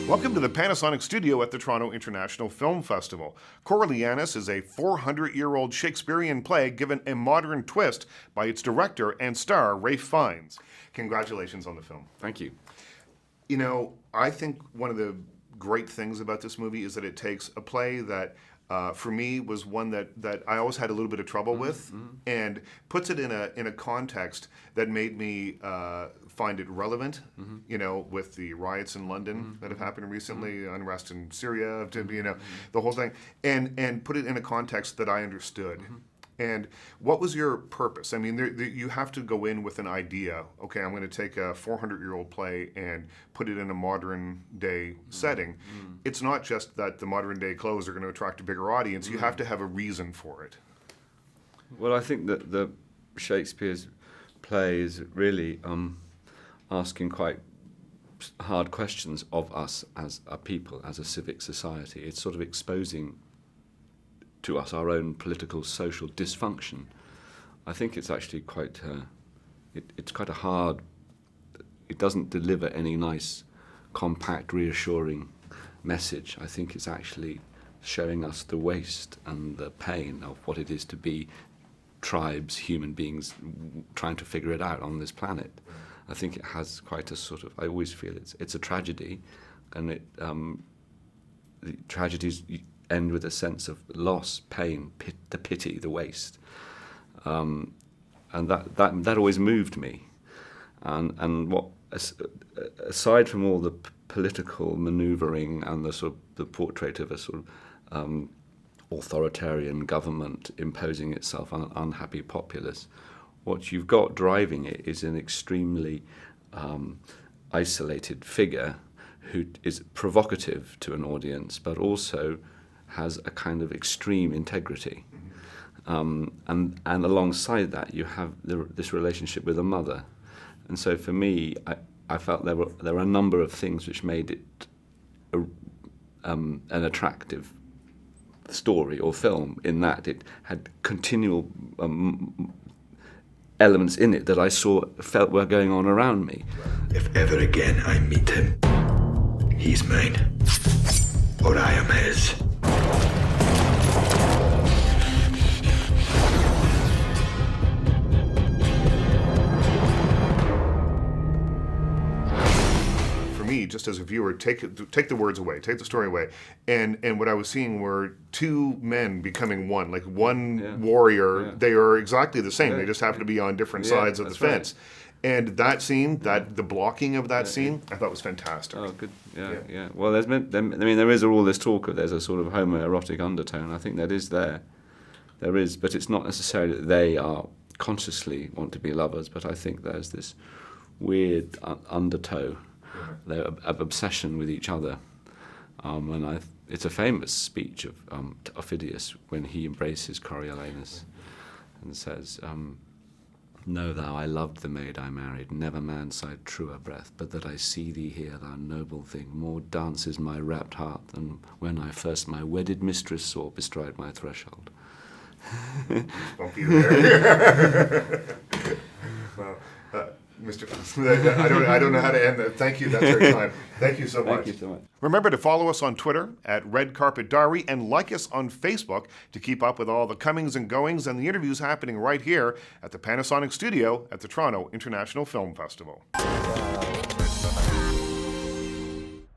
Welcome to the Panasonic studio at the Toronto International Film Festival. Coriolanus is a 400-year-old Shakespearean play given a modern twist by its director and star, Ralph Fiennes. Congratulations on the film. Thank you. You know, I think one of the great things about this movie is that it takes a play that for me was one that I always had a little bit of trouble with, and puts it in a context that made me find it relevant. You know, with the riots in London that have happened recently, unrest in Syria, you know, the whole thing, and put it in a context that I understood. And what was your purpose? I mean, you have to go in with an idea. Okay, I'm going to take a 400-year-old play and put it in a modern-day setting. It's not just that the modern-day clothes are going to attract a bigger audience. You have to have a reason for it. Well, I think that the Shakespeare's play is really asking quite hard questions of us as a people, as a civic society. It's sort of exposing to us our own political, social dysfunction. I think it's actually quite, it's quite a hard, it doesn't deliver any nice, compact, reassuring message. I think it's actually showing us the waste and the pain of what it is to be tribes, human beings, trying to figure it out on this planet. I think it has quite a sort of, I always feel it's a tragedy, and the tragedies end with a sense of loss, pain, the pity, the waste, and that always moved me. And what, aside from all the political manoeuvring and the sort of the portrait of a sort of authoritarian government imposing itself on an unhappy populace, what you've got driving it is an extremely isolated figure who is provocative to an audience, but also has a kind of extreme integrity. And alongside that, you have this relationship with a mother. And so for me, I felt there were a number of things which made it an attractive story or film, in that it had continual elements in it that I felt were going on around me. If ever again I meet him, he's mine, or I am his. Me, just as a viewer, take the words away, take the story away, and what I was seeing were two men becoming one, like one warrior. Yeah. They are exactly the same. They just happen to be on different sides of the fence. Right. And that scene, the blocking of that scene, I thought was fantastic. Oh, good. Yeah. Well, there is all this talk of there's a sort of homoerotic undertone. I think that is there. There is, but it's not necessarily that they are consciously want to be lovers. But I think there's this weird undertow of obsession with each other, and it's a famous speech of Phidias when he embraces Coriolanus and says, "Know thou, I loved the maid I married, never man sighed truer breath, but that I see thee here, thou noble thing, more dances my rapt heart than when I first my wedded mistress saw bestride my threshold." Bumpy there. Well, Mr. I don't know how to end that. Thank you. That's our time. Thank you so much. Thank you so much. Remember to follow us on Twitter at Red Carpet Diary and like us on Facebook to keep up with all the comings and goings and the interviews happening right here at the Panasonic studio at the Toronto International Film Festival.